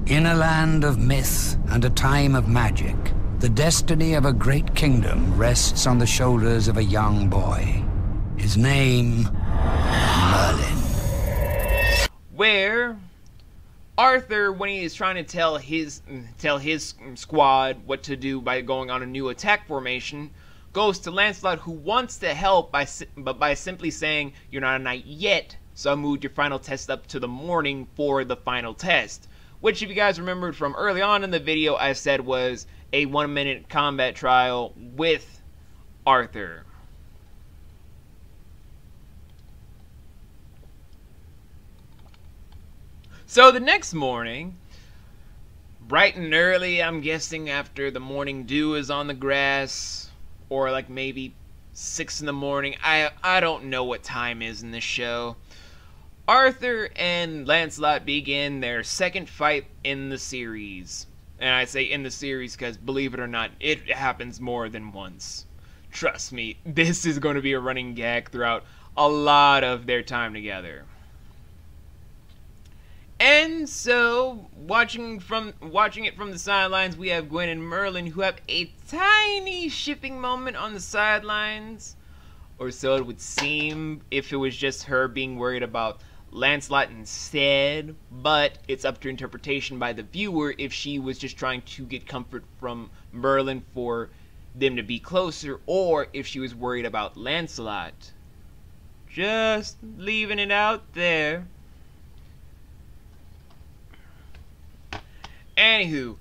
In a land of myth and a time of magic, the destiny of a great kingdom rests on the shoulders of a young boy. His name, Merlin. Where Arthur, when he is trying to tell his squad what to do by going on a new attack formation, goes to Lancelot, who wants to help by simply saying, "You're not a knight yet, so I moved your final test up to the morning for the final test." Which, if you guys remembered from early on in the video, I said was a 1-minute combat trial with Arthur. So the next morning, bright and early, I'm guessing after the morning dew is on the grass, or like maybe 6 in the morning, I don't know what time is in this show, Arthur and Lancelot begin their second fight in the series. And I say in the series because, believe it or not, it happens more than once. Trust me, this is going to be a running gag throughout a lot of their time together. And so, watching it from the sidelines, we have Gwen and Merlin, who have a tiny shipping moment on the sidelines. Or so it would seem if it was just her being worried about Lancelot instead. But it's up to interpretation by the viewer if she was just trying to get comfort from Merlin for them to be closer, or if she was worried about Lancelot. Just leaving it out there. Anywho,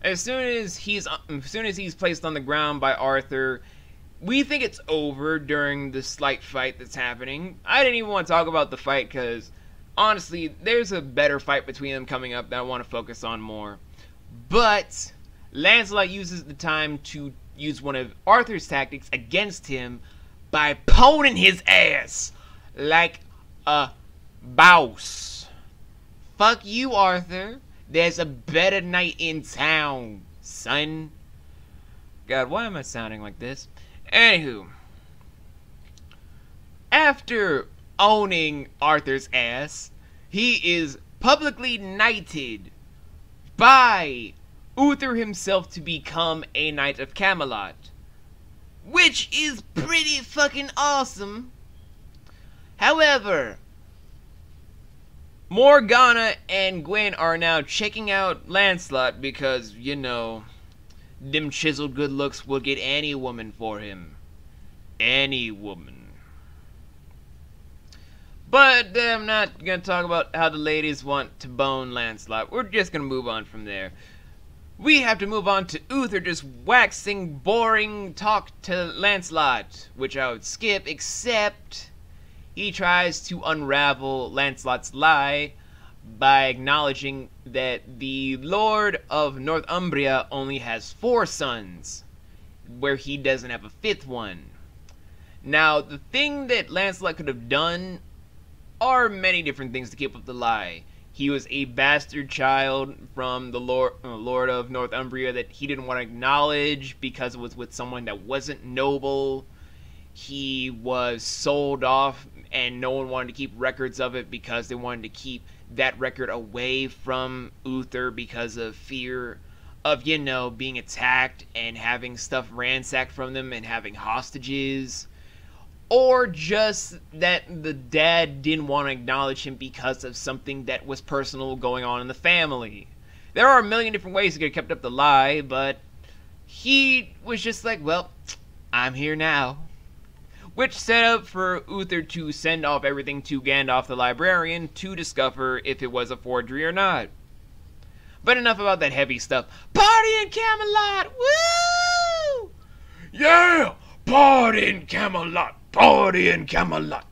as soon as he's placed on the ground by Arthur, we think it's over during the slight fight that's happening. I didn't even want to talk about the fight because, honestly, there's a better fight between them coming up that I want to focus on more. But Lancelot uses the time to use one of Arthur's tactics against him by poning his ass like a boss. Fuck you, Arthur. There's a better knight in town, son. God, why am I sounding like this? Anywho, after owning Arthur's ass, he is publicly knighted by Uther himself to become a Knight of Camelot, which is pretty fucking awesome. However, Morgana and Gwen are now checking out Lancelot because, you know, them chiseled good looks will get any woman for him. Any woman. But I'm not going to talk about how the ladies want to bone Lancelot. We're just going to move on from there. We have to move on to Uther just waxing boring talk to Lancelot, which I would skip, except he tries to unravel Lancelot's lie by acknowledging that the Lord of Northumbria only has 4 sons, where he doesn't have a 5th one. Now, the thing that Lancelot could have done are many different things to keep up the lie. He was a bastard child from the Lord of Northumbria that he didn't want to acknowledge because it was with someone that wasn't noble. He was sold off and no one wanted to keep records of it because they wanted to keep that record away from Uther because of fear of, you know, being attacked and having stuff ransacked from them and having hostages. Or just that the dad didn't want to acknowledge him because of something that was personal going on in the family. There are a million different ways to get kept up the lie, but he was just like, well, I'm here now. Which set up for Uther to send off everything to Gandalf the Librarian to discover if it was a forgery or not. But enough about that heavy stuff. Party in Camelot! Woo! Yeah! Party in Camelot! Party in Camelot!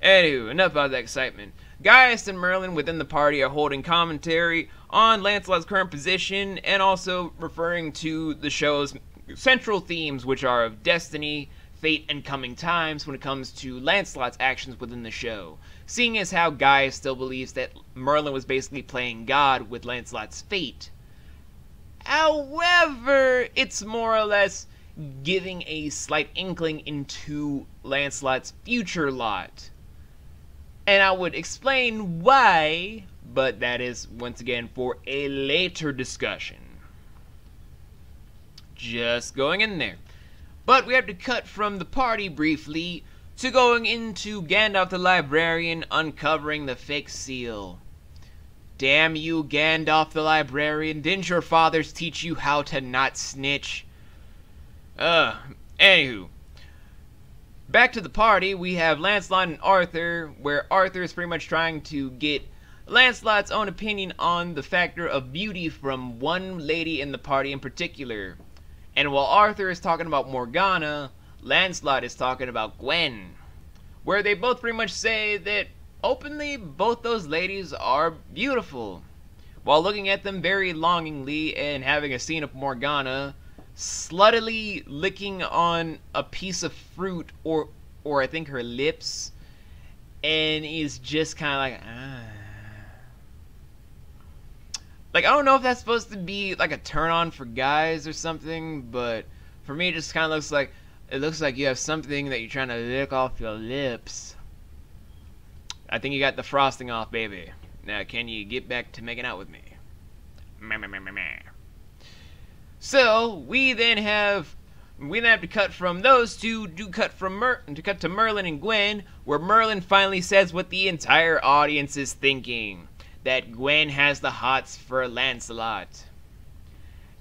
Anywho, enough about that excitement. Gaius and Merlin within the party are holding commentary on Lancelot's current position and also referring to the show's central themes, which are of destiny, fate, and coming times when it comes to Lancelot's actions within the show. Seeing as how Gaius still believes that Merlin was basically playing God with Lancelot's fate. However, it's more or less giving a slight inkling into Lancelot's future lot. And I would explain why but that is, once again, for a later discussion. Just going in there. But we have to cut from the party briefly to going into Gandalf the Librarian uncovering the fake seal. Damn you, Gandalf the Librarian. Didn't your fathers teach you how to not snitch? Anywho. Back to the party, we have Lancelot and Arthur, where Arthur is pretty much trying to get Lancelot's own opinion on the factor of beauty from one lady in the party in particular. And while Arthur is talking about Morgana, Lancelot is talking about Gwen, where they both pretty much say that openly both those ladies are beautiful, while looking at them very longingly and having a scene of Morgana sluttily licking on a piece of fruit or I think her lips, and is just kind of like, Like, I don't know if that's supposed to be like a turn on for guys or something, but for me it just kind of looks like, you have something that you're trying to lick off your lips. I think you got the frosting off, baby. Now can you get back to making out with me? So we then have to cut from those two to cut to Merlin and Gwen, where Merlin finally says what the entire audience is thinking, that Gwen has the hots for Lancelot.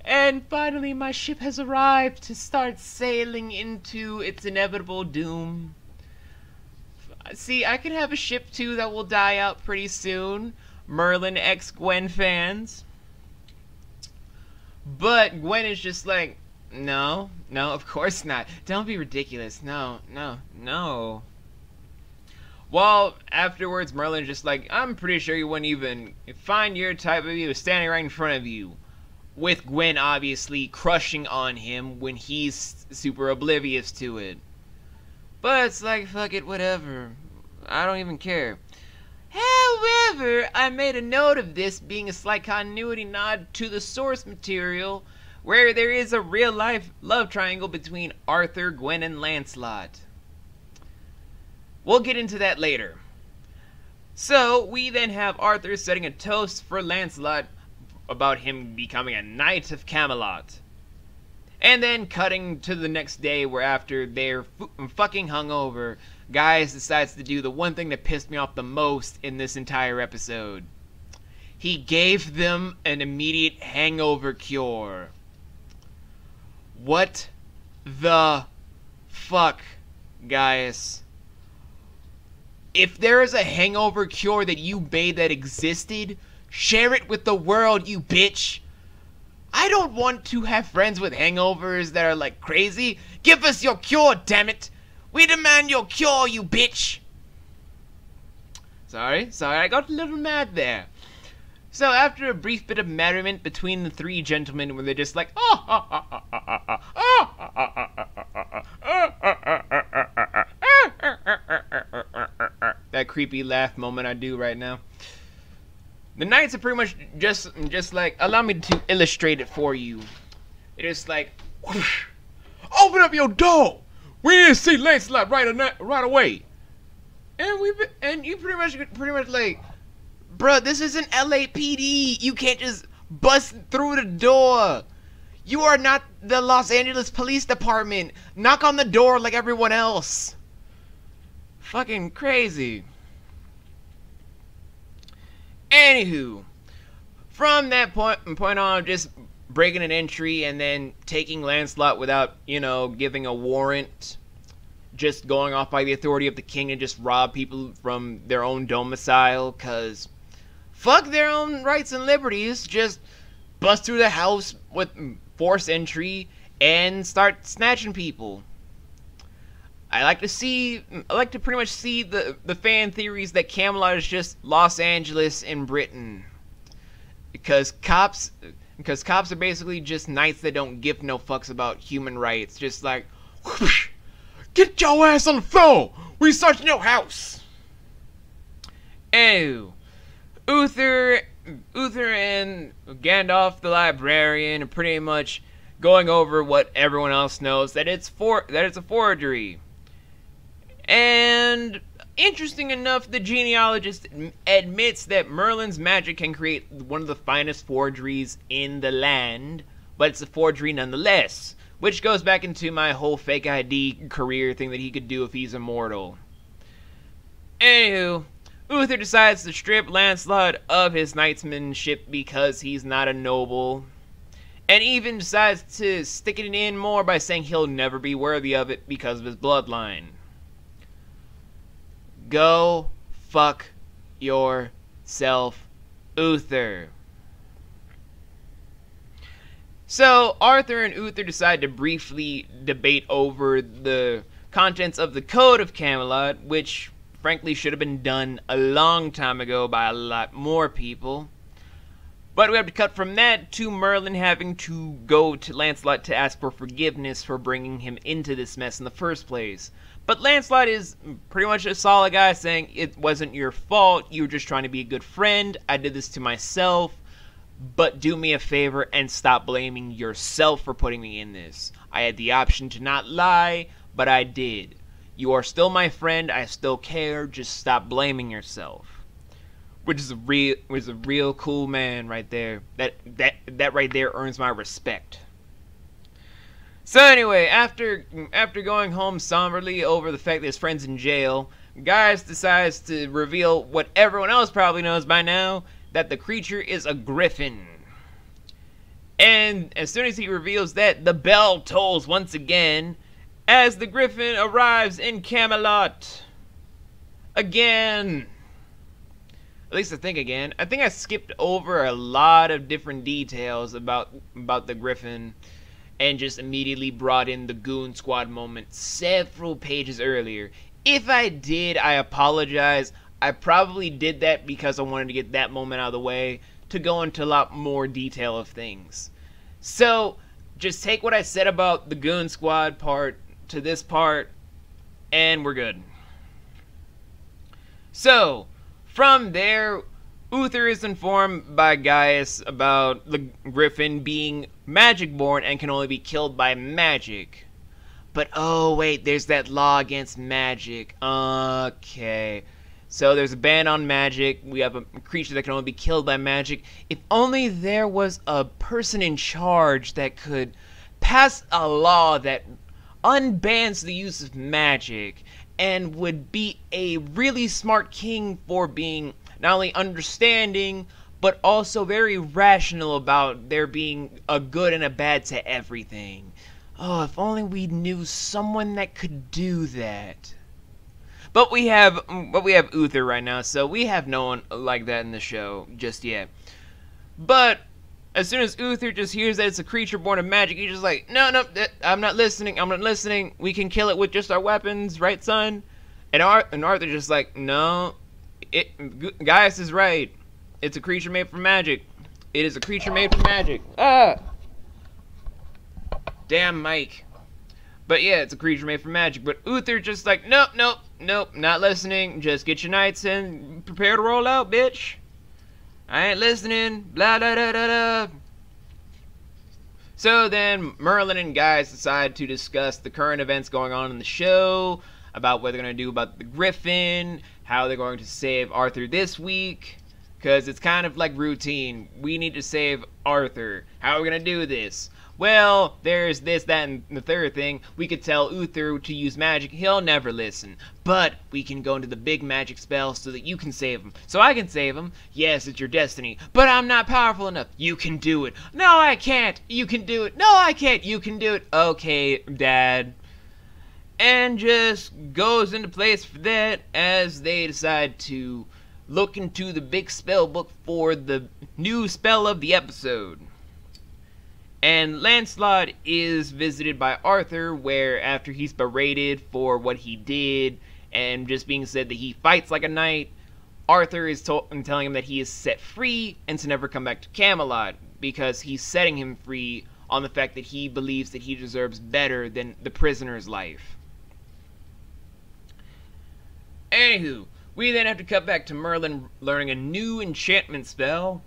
And finally my ship has arrived to start sailing into its inevitable doom. See, I could have a ship too that will die out pretty soon, Merlin x Gwen fans. But Gwen is just like, no, of course not. Don't be ridiculous. No. Well, afterwards, Merlin's just like, I'm pretty sure you wouldn't even find your type if he was standing right in front of you. With Gwen obviously crushing on him when he's super oblivious to it. But it's like, fuck it, whatever. I don't even care. However, I made a note of this being a slight continuity nod to the source material, where there is a real-life love triangle between Arthur, Gwen, and Lancelot. We'll get into that later. So, we then have Arthur setting a toast for Lancelot about him becoming a Knight of Camelot. And then cutting to the next day, where after they're fucking hungover, Gaius decides to do the one thing that pissed me off the most in this entire episode. He gave them an immediate hangover cure. What the fuck, Gaius? If there is a hangover cure that you made that existed, share it with the world, you bitch. I don't want to have friends with hangovers that are like crazy. Give us your cure, damn it. We demand your cure, you bitch. Sorry, I got a little mad there. So after a brief bit of merriment between the three gentlemen, where they're just like, that creepy laugh moment I do right now. The knights are pretty much just like, allow me to illustrate it for you. It is like, whoosh, open up your door. We need to see Lancelot right away. And you pretty much like, bruh, this isn't LAPD. You can't just bust through the door. You are not the Los Angeles Police Department. Knock on the door like everyone else. Fucking crazy. Anywho, from that point on, just breaking an entry and then taking Lancelot without, giving a warrant, just going off by the authority of the king and just rob people from their own domicile, cause fuck their own rights and liberties, just bust through the house with force entry and start snatching people. I like to pretty much see the fan theories that Camelot is just Los Angeles in Britain. Because cops are basically just knights that don't give no fucks about human rights. Just like, whoosh, get your ass on the floor! We searching your house! Ew. Uther and Gandalf the Librarian are pretty much going over what everyone else knows, that it's a forgery. And Interesting enough, the genealogist admits that Merlin's magic can create one of the finest forgeries in the land, but it's a forgery nonetheless, which goes back into my whole fake ID career thing that he could do if he's immortal. Anywho, Uther decides to strip Lancelot of his knightsmanship because he's not a noble, and even decides to stick it in more by saying he'll never be worthy of it because of his bloodline. Go fuck yourself, Uther. So, Arthur and Uther decide to briefly debate over the contents of the Code of Camelot, which frankly should have been done a long time ago by a lot more people. But we have to cut from that to Merlin having to go to Lancelot to ask for forgiveness for bringing him into this mess in the first place. But Lancelot is pretty much a solid guy, saying it wasn't your fault, you were just trying to be a good friend, I did this to myself, but do me a favor and stop blaming yourself for putting me in this. I had the option to not lie, but I did. You are still my friend, I still care, just stop blaming yourself. Which is a real cool man right there. That right there earns my respect. So anyway, after going home somberly over the fact that his friend's in jail, Gaius decides to reveal what everyone else probably knows by now, that the creature is a griffin. And as soon as he reveals that, the bell tolls once again as the griffin arrives in Camelot. Again. At least I think again. I think I skipped over a lot of different details about the griffin and just immediately brought in the Goon Squad moment several pages earlier. If I did, I apologize. I probably did that because I wanted to get that moment out of the way to go into a lot more detail of things. So, just take what I said about the Goon Squad part to this part, and we're good. So, from there, Uther is informed by Gaius about the griffin being magic-born and can only be killed by magic. But oh wait, there's that law against magic. Okay. So there's a ban on magic. We have a creature that can only be killed by magic. If only there was a person in charge that could pass a law that unbans the use of magic and would be a really smart king for being not only understanding, but also very rational about there being a good and a bad to everything. Oh, if only we knew someone that could do that. But we have Uther right now, so we have no one like that in the show just yet. But as soon as Uther just hears that it's a creature born of magic, he's just like, no, I'm not listening, I'm not listening. We can kill it with just our weapons, right, son? And Arthur's just like, no, Gaius is right. It's a creature made from magic. It is a creature made from magic. Ah! Damn, Mike. But yeah, it's a creature made from magic. But Uther's just like, nope, not listening. Just get your knights and prepare to roll out, bitch. I ain't listening. Blah, blah, blah, blah, blah. So then Merlin and Gaius decide to discuss the current events going on in the show, about what they're going to do about the griffin, how they're going to save Arthur this week, because it's kind of like routine. We need to save Arthur. How are we going to do this? Well, there's this, that, and the third thing. We could tell Uther to use magic. He'll never listen. But we can go into the big magic spell so that you can save him. So I can save him. Yes, it's your destiny. But I'm not powerful enough. You can do it. No, I can't. You can do it. No, I can't. You can do it. Okay, Dad. And just goes into place for that as they decide to look into the big spell book for the new spell of the episode. And Lancelot is visited by Arthur, where after he's berated for what he did and just being said that he fights like a knight, Arthur is telling him that he is set free and to never come back to Camelot, because he's setting him free on the fact that he believes that he deserves better than the prisoner's life. Anywho, we then have to cut back to Merlin learning a new enchantment spell,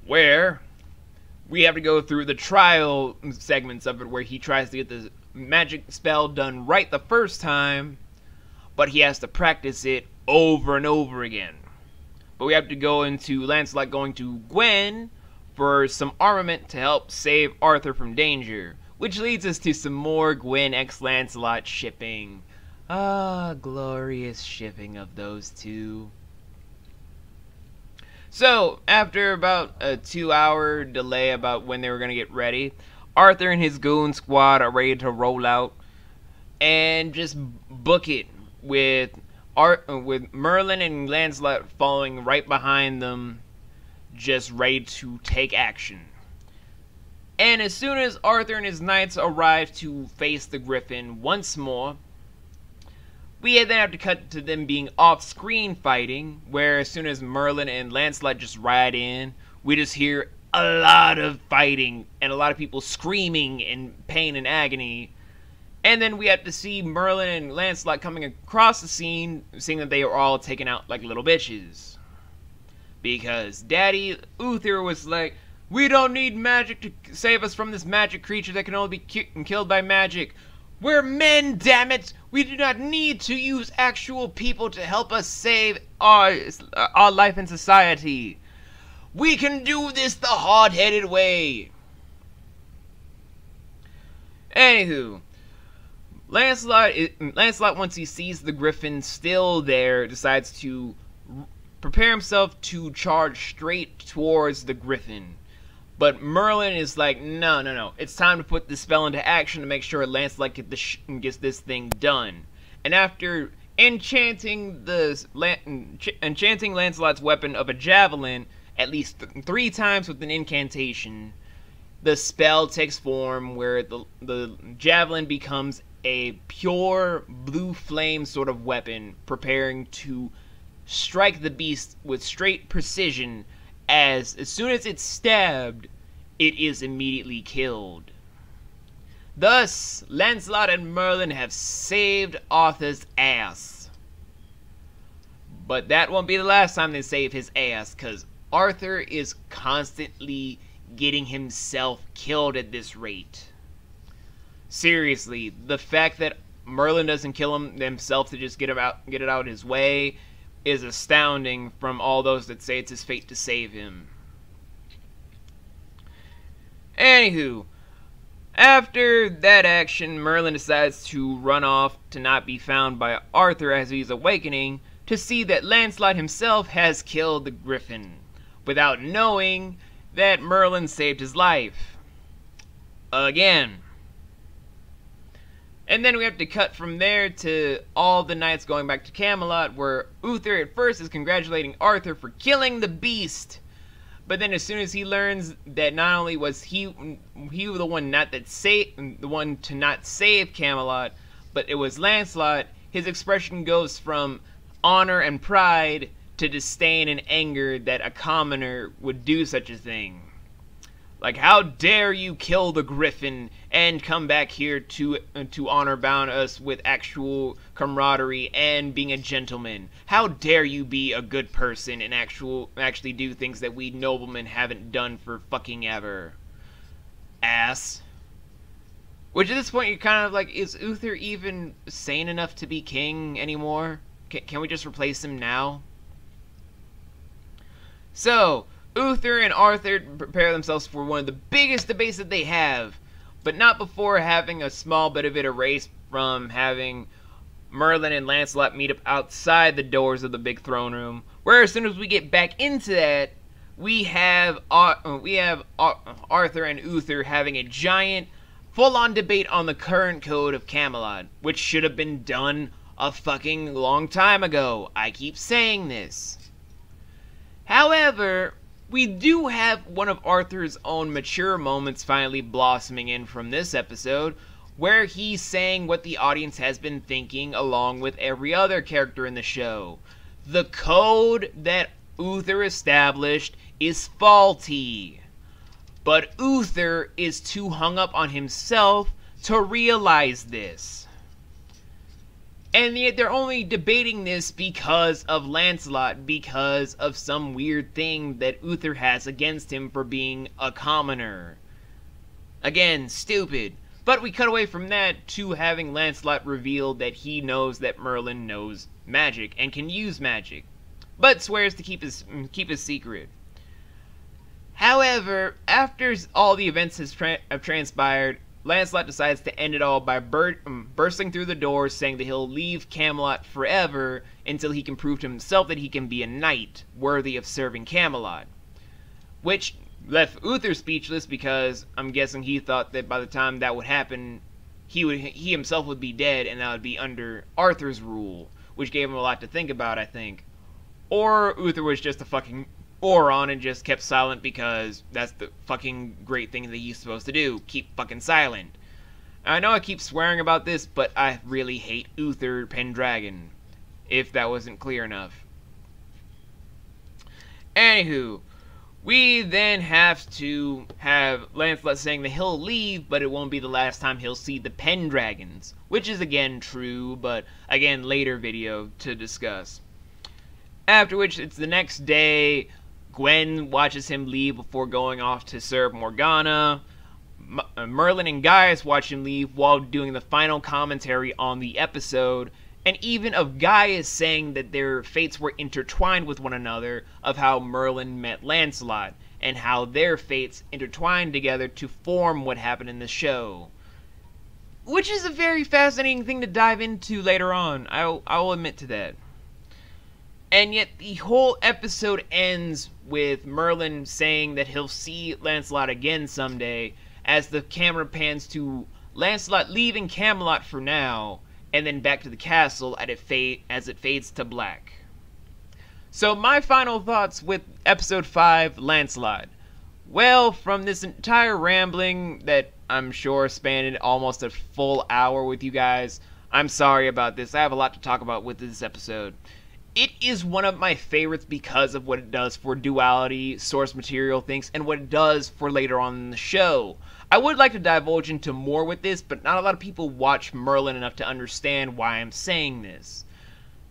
where we have to go through the trial segments of it, where he tries to get the magic spell done right the first time, but he has to practice it over and over again. But we have to go into Lancelot going to Gwen for some armament to help save Arthur from danger, which leads us to some more Gwen x Lancelot shipping. Ah, glorious shipping of those two. So, after about a 2-hour delay about when they were going to get ready, Arthur and his goon squad are ready to roll out and just book it with Merlin and Lancelot following right behind them, just ready to take action. And as soon as Arthur and his knights arrive to face the Griffin once more, we then have to cut to them being off-screen fighting, where as soon as Merlin and Lancelot just ride in, we just hear a lot of fighting and a lot of people screaming in pain and agony. And then we have to see Merlin and Lancelot coming across the scene, seeing that they are all taken out like little bitches. Because Daddy Uther was like, we don't need magic to save us from this magic creature that can only be killed by magic. We're men, damn it! We do not need to use actual people to help us save our life and society. We can do this the hard-headed way. Anywho, Lancelot, once he sees the Griffin still there, decides to prepare himself to charge straight towards the Griffin. But Merlin is like, no. It's time to put this spell into action to make sure Lancelot gets this thing done. And after enchanting Lancelot's weapon of a javelin at least 3 times with an incantation, the spell takes form where the javelin becomes a pure blue flame sort of weapon, preparing to strike the beast with straight precision. As soon as it's stabbed, it is immediately killed. Thus, Lancelot and Merlin have saved Arthur's ass. But that won't be the last time they save his ass, because Arthur is constantly getting himself killed at this rate. Seriously, the fact that Merlin doesn't kill him himself to just get it out of his way is astounding from all those that say it's his fate to save him. Anywho, after that action, Merlin decides to run off to not be found by Arthur as he's awakening, to see that Lancelot himself has killed the Griffin, without knowing that Merlin saved his life. Again. And then we have to cut from there to all the knights going back to Camelot, where Uther at first is congratulating Arthur for killing the beast. But then as soon as he learns that not only was he the one to not save Camelot, but it was Lancelot, his expression goes from honor and pride to disdain and anger that a commoner would do such a thing. Like, how dare you kill the Griffin and come back here to honor bound us with actual camaraderie and being a gentleman? How dare you be a good person and actually do things that we noblemen haven't done for fucking ever? Ass. Which at this point you're kind of like, is Uther even sane enough to be king anymore? Can we just replace him now? So, Uther and Arthur prepare themselves for one of the biggest debates that they have, but not before having a small bit of it erased from having Merlin and Lancelot meet up outside the doors of the big throne room, where as soon as we get back into that, we have Arthur and Uther having a giant, full-on debate on the current code of Camelot, which should have been done a fucking long time ago. I keep saying this. However, we do have one of Arthur's own mature moments finally blossoming in from this episode, where he's saying what the audience has been thinking along with every other character in the show. The code that Uther established is faulty, but Uther is too hung up on himself to realize this. And yet they're only debating this because of Lancelot, because of some weird thing that Uther has against him for being a commoner. Again, stupid. But we cut away from that to having Lancelot reveal that he knows that Merlin knows magic and can use magic, but swears to keep his secret. However, after all the events have transpired, Lancelot decides to end it all by bursting through the doors, saying that he'll leave Camelot forever until he can prove to himself that he can be a knight worthy of serving Camelot. Which left Uther speechless, because I'm guessing he thought that by the time that would happen, he himself would be dead, and that would be under Arthur's rule, which gave him a lot to think about, I think. Or Uther was just a fucking moron and just kept silent because that's the fucking great thing that he's supposed to do, keep fucking silent. I know I keep swearing about this, but I really hate Uther Pendragon, if that wasn't clear enough. Anywho, we then have to have Lancelot saying that he'll leave, but it won't be the last time he'll see the Pendragons, which is again true, but again later video to discuss. After which, it's the next day. Gwen watches him leave before going off to serve Morgana. Merlin and Gaius watch him leave while doing the final commentary on the episode, and even of Gaius saying that their fates were intertwined with one another, of how Merlin met Lancelot, and how their fates intertwined together to form what happened in the show. Which is a very fascinating thing to dive into later on, I will admit to that. And yet the whole episode ends with Merlin saying that he'll see Lancelot again someday, as the camera pans to Lancelot leaving Camelot for now, and then back to the castle as it fades to black. So my final thoughts with episode 5, Lancelot. Well, from this entire rambling that I'm sure spanned almost a full hour with you guys, I'm sorry about this. I have a lot to talk about with this episode. It is one of my favorites because of what it does for duality, source material things, and what it does for later on in the show. I would like to divulge into more with this, but not a lot of people watch Merlin enough to understand why I'm saying this.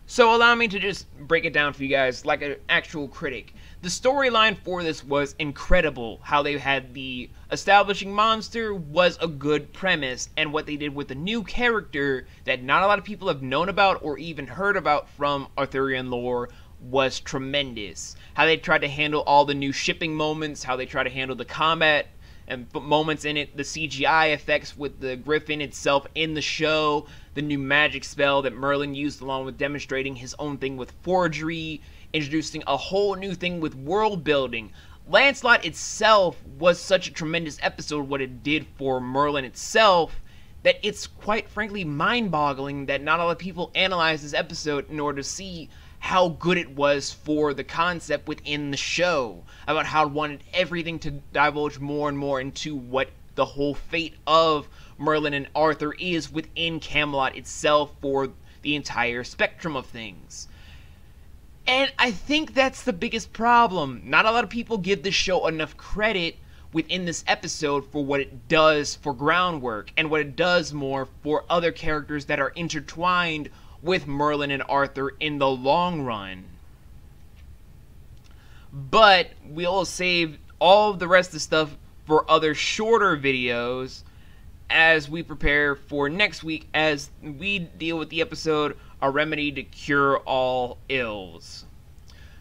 So allow me to just break it down for you guys like an actual critic. The storyline for this was incredible. How they had the establishing monster was a good premise, and what they did with the new character that not a lot of people have known about or even heard about from Arthurian lore was tremendous. How they tried to handle all the new shipping moments, how they tried to handle the combat and moments in it, the CGI effects with the griffin itself in the show, the new magic spell that Merlin used along with demonstrating his own thing with forgery, introducing a whole new thing with world building. Lancelot itself was such a tremendous episode, what it did for Merlin itself, that it's quite frankly mind-boggling that not a lot of people analyze this episode in order to see how good it was for the concept within the show, about how it wanted everything to divulge more and more into what the whole fate of Merlin and Arthur is within Camelot itself for the entire spectrum of things. And I think that's the biggest problem. Not a lot of people give this show enough credit within this episode for what it does for groundwork, and what it does more for other characters that are intertwined with Merlin and Arthur in the long run. But we'll save all of the rest of the stuff for other shorter videos as we prepare for next week, as we deal with the episode A Remedy to Cure All Ills.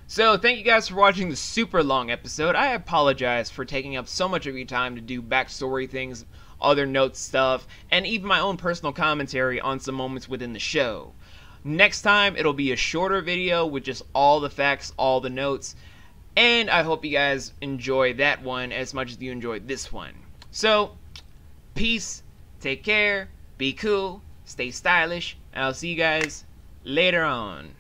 So thank you guys for watching the super long episode. I apologize for taking up so much of your time to do backstory things, other notes stuff, and even my own personal commentary on some moments within the show. Next time it'll be a shorter video with just all the facts, all the notes, and I hope you guys enjoy that one as much as you enjoyed this one. So, peace, take care, be cool, stay stylish, and I'll see you guys later on.